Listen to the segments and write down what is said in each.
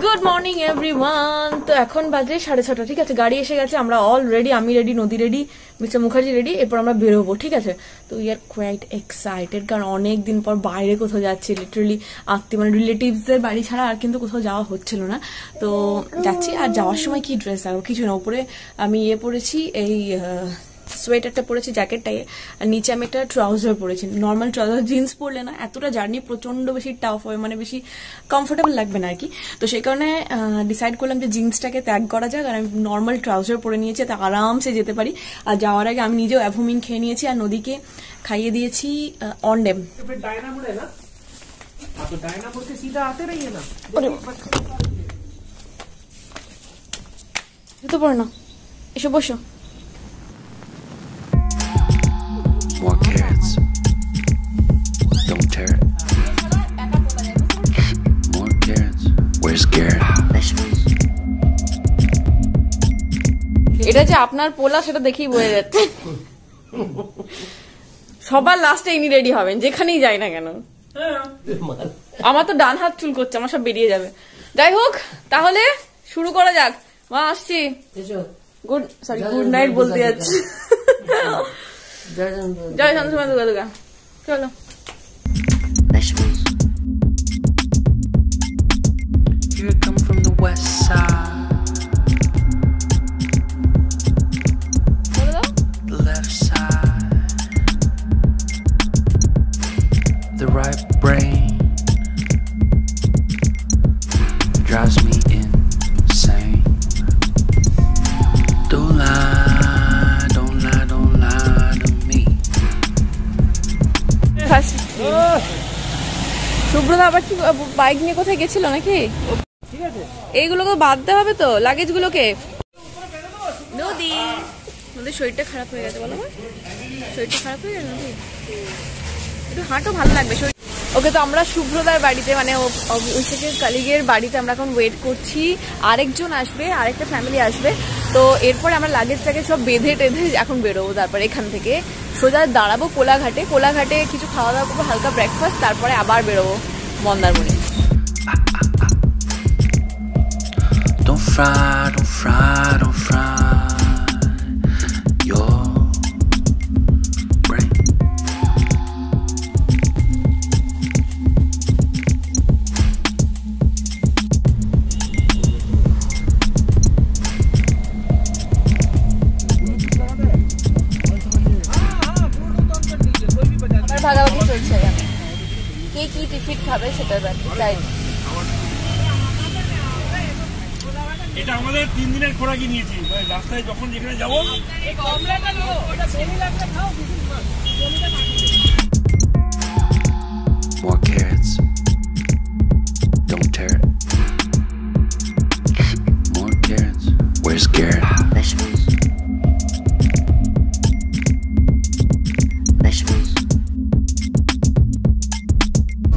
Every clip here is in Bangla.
Good morning everyone. তো এখন বাজে 6:30, ঠিক আছে? গাড়ি এসে গেছে, আমরা অল রেডি, আমি রেডি, নদী রেডি, মিস্টার মুখার্জি রেডি। এরপর আমরা বেরোবো, ঠিক আছে? তো উই আর কোয়াইট এক্সাইটেড, কারণ অনেক দিন পর বাইরে কোথাও যাচ্ছি, লিটারালি আত্মীয় মানে রিলেটিভসদের বাড়ি ছাড়া আর কিন্তু কোথাও যাওয়া হচ্ছিল না। তো যাচ্ছি, আর যাওয়ার সময় কি ড্রেস লাগবে কিছু না। উপরে আমি পরেছি এই সোয়েটারটা পরেছি, জ্যাকেটটাই, আর নিচে আমি একটা ট্রাউজার পরেছি, নর্মাল ট্রাউজার। জিন্স পরলে না এতটা জার্নি প্রচন্ড বেশি টাফ হবে, মানে বেশি কমফোর্টেবল লাগবে না আর কি। তো সেই কারণে ডিসাইড করলাম যে জিন্সটাকে ত্যাগ করা যাক, আর আমি নর্মাল ট্রাউজার পরে নিয়েছি, তা আরামসে যেতে পারি। আর যাওয়ার আগে আমি নিজেও অ্যাভোমিন খেয়ে নিয়েছি, আর নদীকে খাইয়ে দিয়েছি অনডেম। তো পড়ো না, এসো বসো। More carrots. Don't tear it. More carrots. Where's Garrett? এটা যে আপনার পোলা সেটা দেখেই বোঝা যাচ্ছে। সবার লাস্টে ইনি রেডি হবেন যেখানেই যাই না কেন। আমার তো ডান হাত চুল করছে, আমার সব বেরিয়ে যাবে। যাই হোক, তাহলে শুরু করা যাক। মা আসছি। গুড নাইট বলতে যাচ্ছি। জয় শান্তমা দুর্গা দুর্গা। চলো। Here I come from the west side. The left side. The right brain drives me insane. Don't lie, don't lie, don't lie to me. Subrata আবার কি বাইক নিয়ে কোথায় গেছিল নাকি? এইগুলোকে বাদ দেওয়া হবে তো, লাগেজ গুলোকে। নদী নদীর শরীরটা খারাপ হয়ে গেছে, বলো? শরীরটা খারাপ হয়ে গেছে নদী, একটু হাঁটো, ভালো লাগবে শরীর। ওকে, তো আমরা শুভ্রদার বাড়িতে, মানে অভিষেকের কালিগের বাড়িতে আমরা এখন ওয়েট করছি। আরেকজন আসবে, আরেকটা ফ্যামিলি আসবে। তো এরপরে আমরা লাগেজটাকে সব বেঁধে টেঁধে এখন বেরোবো। তারপরে এখান থেকে সোজা দাঁড়াবো কোলাঘাটে। কোলাঘাটে কিছু খাওয়া দাওয়া করবো, হালকা ব্রেকফাস্ট, তারপরে আবার বেরোবো Mandarmani. Don't fry, don't fry, don't fry your brain. ভাগাভাগি চলছে এখানে, কে কি টিফিন খাবে সেটার ব্যাপারে। এটা আমাদের 3 দিনের খোরাকি নিয়েছি, রাস্তায় যখন যেখানে যাবো। More carrots. Don't tear it. More carrots. Where's Garrett?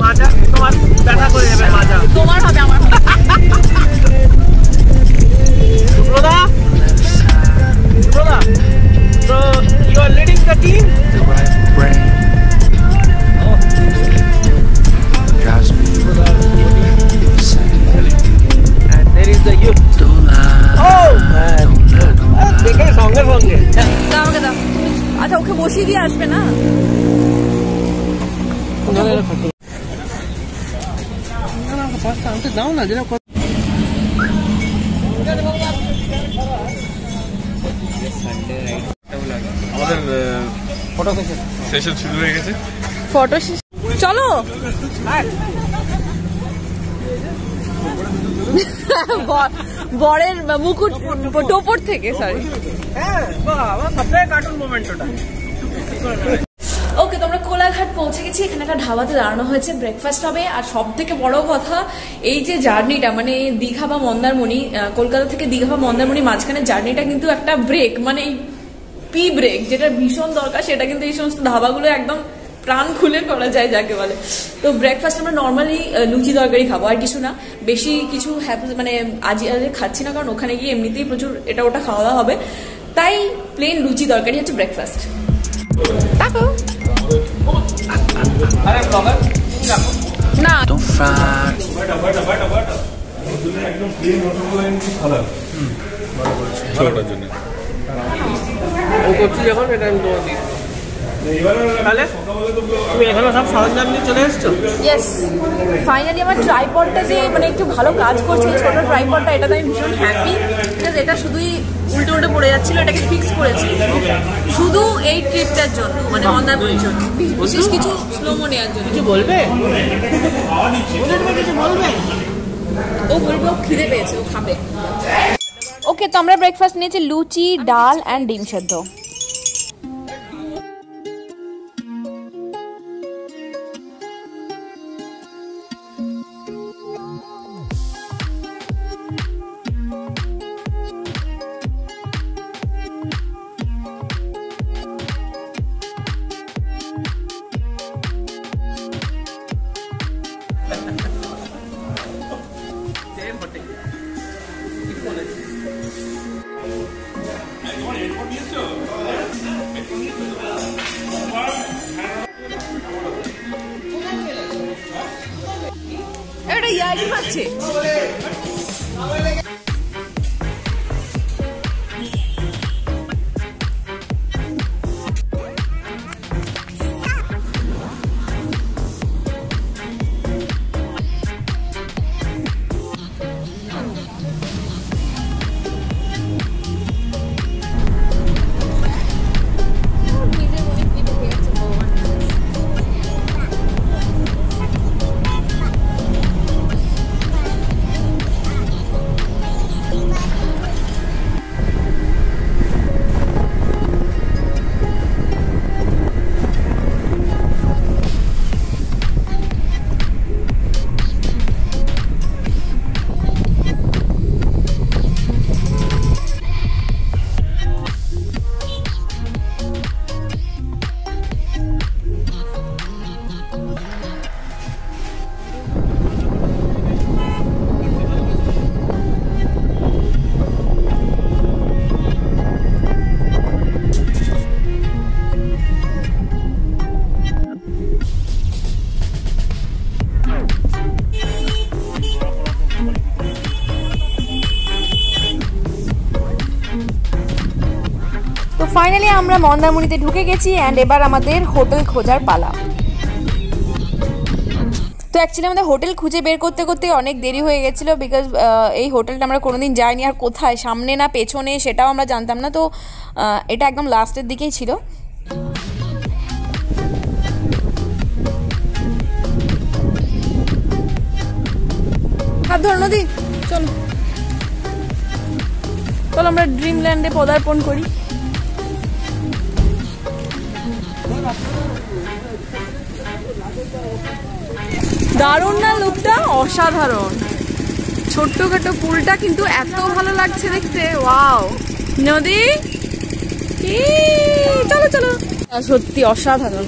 মাজা তোমার ব্যথা করে যাবে, মাজা তোমার হবে, আমার হবে। Brother, so you are leading the team? The right brain drives me insane. And there is the youth. Don't lie. Oh man, দেখে সঙ্গে সঙ্গে। দাও আমাকে দাও। আচ্ছা, ওকে বসিয়ে দিয়ে আসবে না? দাও না, যেটা আমাদের ফটো সেশন শুরু হয়ে গেছে। ফটো চলো। বরের মুকুট টোপর থেকে, সরি। হ্যাঁ, বাহ, সবথেকে কার্টুন মোমেন্ট ওটা। ওকে, তো আমরা কোলাঘাট পৌঁছে গেছি। এখানে একটা ঢাবাতে দাঁড়ানো হয়েছে, ব্রেকফাস্ট হবে। আর সব থেকে বড় কথা, এই যে জার্নিটা, মানে দীঘা বা মন্দারমণি, কলকাতা থেকে দীঘা বা মন্দারমণি মাঝখানে জার্নিটা কিন্তু একটা ব্রেক, মানে পি ব্রেক, যেটা ভীষণ দরকার, সেটা কিন্তু এই সমস্ত ধাবাগুলো একদম প্রাণ খুলে করা যায় যাকে বলে। তো ব্রেকফাস্ট আমরা নর্মালি লুচি তরকারি খাবো, আর কিছু না, বেশি কিছু মানে আজ খাচ্ছি না, কারণ ওখানে গিয়ে এমনিতেই প্রচুর এটা ওটা খাওয়া দাওয়া হবে। তাই প্লেন লুচি তরকারি হচ্ছে ব্রেকফাস্ট। দেখো না Don't fry. একদম প্লেন রসগোল্লা এনেছি সাদা ছোটটার জন্য ও করছি যখন এটা আমি তোমার দিই তাহলে তুমি এখানে সব সরঞ্জাম নিয়ে চলে এসছো? ইয়েস, ফাইনালি আমার ট্রাইপডটা যে মানে একটু ভালো কাজ করছে, এই ছোট ট্রাইপডটা, এটাতে আমি ভীষণ হ্যাপি। বিকজ এটা শুধুই উল্টে উল্টে পড়ে যাচ্ছিল, এটাকে ফিক্স করেছি শুধু এই ট্রিপটার জন্য, মানে মন্দারমণির জন্য, বিশেষ কিছু স্লোমো নেওয়ার জন্য। কিছু বলবে? কিছু বলবে? ও বলবে ও খিদে পেয়েছে, ও খাবে। ওকে, তো আমরা ব্রেকফাস্ট নিয়েছি লুচি, ডাল অ্যান্ড ডিম সেদ্ধ। এটা ইয়ার্কি মারছে। তো ফাইনালি আমরা মন্দারমণিতে ঢুকে গেছি অ্যান্ড এবার আমাদের হোটেল খোঁজার পালা। তো অ্যাকচুয়ালি আমাদের হোটেল খুঁজে বের করতে করতে অনেক দেরি হয়ে গেছিলো, বিকজ এই হোটেলটা আমরা কোনোদিন যাইনি, আর কোথায়, সামনে না পেছনে সেটাও আমরা জানতাম না। তো এটা একদম লাস্টের দিকেই ছিল। হাত ধর নদী, চলো চলো আমরা ড্রিমল্যান্ডে পদার্পণ করি। দারুণ না লুকটা? অসাধারণ। ছোট্টখাটো পুলটা কিন্তু এত ভালো লাগছে দেখতে। ওয়াও নদী, চলো চলো, সত্যি অসাধারণ,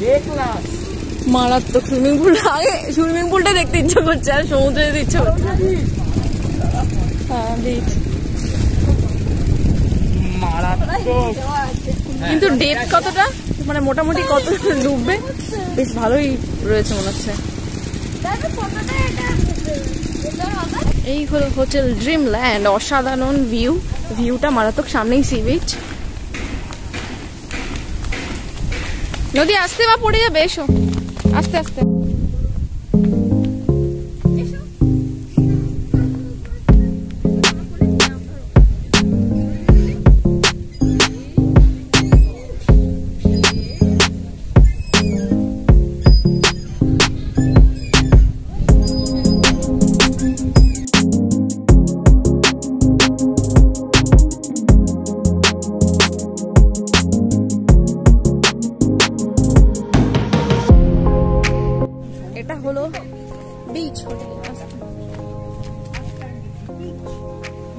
মারাত্মক। সুইমিং পুল, আগে সুইমিং পুলটা দেখতে ইচ্ছা করছে, আর সমুদ্রে যেতে ইচ্ছা করছে। হ্যাঁ বিচ, কিন্তু ডেপথ কতটা, মানে মোটামুটি কত ডুববে? বেশ ভালোই রয়েছে মনে হচ্ছে। এই হলো হোটেল ড্রিমল্যান্ড, অসাধারণ ভিউটা মারাত্মক, সামনেই সি বিচ। নদী আসতে বা পড়ে যাবে, এসো আস্তে আস্তে। হলো বিচ হোটেল।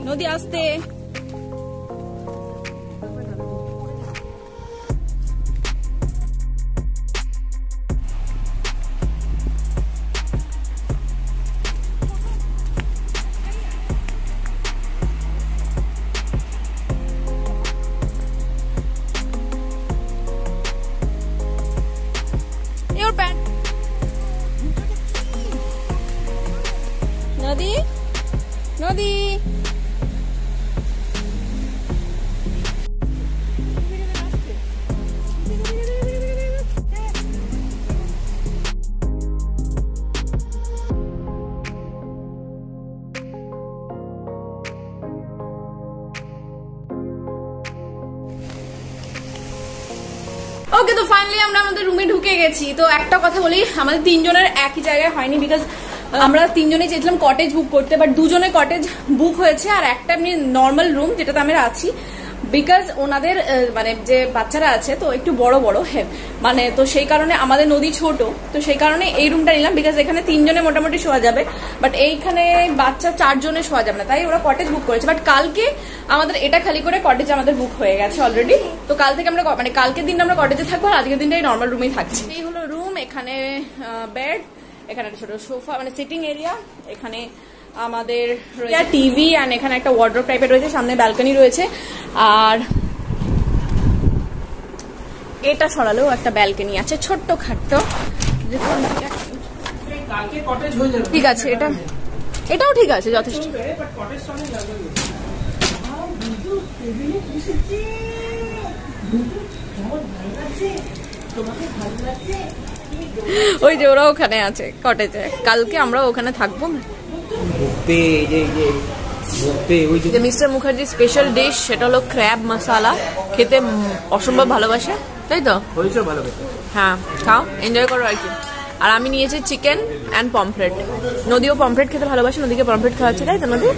নদী আসতে, your pant. নদী নদী ওকে, তো ফাইনালি আমরা আমাদের রুমে ঢুকে গেছি। তো একটা কথা বলি, আমাদের তিনজনের একই জায়গায় হয়নি, বিকজ আমরা তিনজনে চেয়েছিলাম কটেজ বুক করতে, বাট দুজনের কটেজ বুক হয়েছে আর একটা এমনি নর্মাল রুম যেটাতে আমরা আছি, বিকজ ওনাদের মানে যে বাচ্চারা আছে তো একটু বড় বড় মানে, তো সেই কারণে আমাদের নদী ছোট, তো সেই কারণে এই রুমটা নিলাম, বিকজ এখানে তিনজনে মোটামুটি শোয়া যাবে, বাট এইখানে বাচ্চা 4 জনে শোয়া যাবে না, তাই ওরা কটেজ বুক করেছে। বাট কালকে আমাদের এটা খালি করে কটেজ আমাদের বুক হয়ে গেছে অলরেডি। তো কাল থেকে আমরা মানে কালকের দিনটা আমরা কটেজে থাকবো আর আজকের দিনটা নর্মাল রুমেই থাকছি। এই হলো রুম, এখানে বেড, এখানে একটা ছোট সোফা মানে সিটিং এরিয়া, এখানে আমাদের টিভি অ্যান্ড এখানে একটা ওয়ার্ড্রোব টাইপের রয়েছে, সামনে ব্যালকনি রয়েছে, আর এটা সরালেও একটা ব্যালকনি আছে ছোট্ট খাট্ট। ঠিক আছে, এটাও ঠিক আছে, যথেষ্ট। ওই যে ওরা ওখানে আছে কটেজে, কালকে আমরা ওখানে থাকবো। মিস্টার মুখার্জি স্পেশাল ডিশ সেটা হলো ক্র্যাব মশালা, খেতে অসম্ভব ভালোবাসে, তাই তো? হ্যাঁ, খাও, এনজয় করো আর কি। আর আমি নিয়েছি চিকেন অ্যান্ড পমফ্রেট। নদীও পমফ্রেট খেতে ভালোবাসে, নদীকে পমফ্রেট খাওয়াচ্ছে, তাই তো নদী?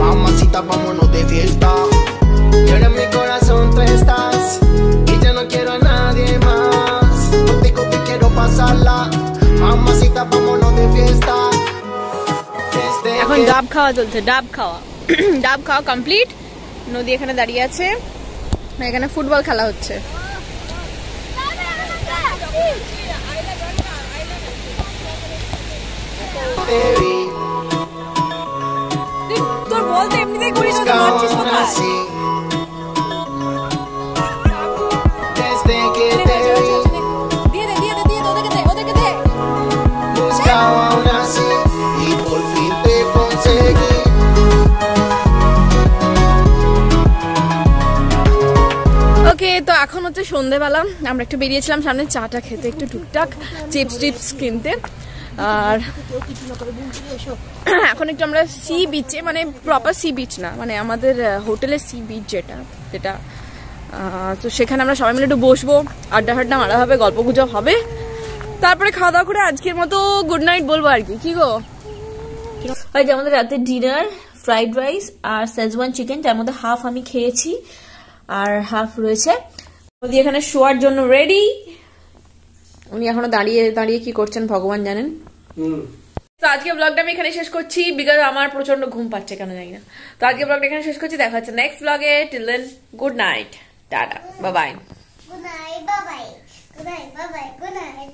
Mamacita, vámonos de fiesta. Y ahora en mi corazón tú estás. Y ya no quiero a nadie más. Contigo que quiero pasarla. Mamacita, vámonos de fiesta. এখন ডাব খাওয়া চলছে, ডাব খাওয়া ডাব খাওয়া কমপ্লিট। নদী এখানে দাঁড়িয়ে আছে, এখানে ফুটবল খেলা হচ্ছে। তোর বলতে এমনিতেই করিস না, মারছিস কোথায়? ওকে, তো এখন হচ্ছে সন্ধ্যেবেলা, আমরা একটু বেরিয়েছিলাম সামনে চাটা খেতে, একটু টুকটাক চিপস টিপস কিনতে, আর এখন একটু আমরা সি বিচে, মানে প্রপার সি বিচ না, মানে আমাদের হোটেলের সি বিচ যেটা তো সেখানে আমরা সবাই মিলে একটু বসবো, আড্ডা হাড্ডা মারা হবে, গল্প গুজব হবে, তারপরে খাওয়া দাওয়া করে আজকের মতো গুড নাইট বলবো আর কি। কি গো, ওই যে আমাদের রাতের ডিনার ফ্রাইড রাইস আর শেজওয়ান চিকেন, তার মধ্যে হাফ আমি খেয়েছি আর হাফ রয়েছে। নদী এখানে শোয়ার জন্য রেডি, উনি এখনো দাঁড়িয়ে দাঁড়িয়ে কি করছেন ভগবান জানেন। তো আজকে ব্লগটা আমি এখানে শেষ করছি, বিকজ আমার প্রচন্ড ঘুম পাচ্ছে কেন জানি না। তো আজকে ব্লগটা এখানে শেষ করছি, দেখা হচ্ছে নেক্সট ব্লগে। Till then good night, tata, bye bye. Good night, bye bye. Good night, bye bye. Good night.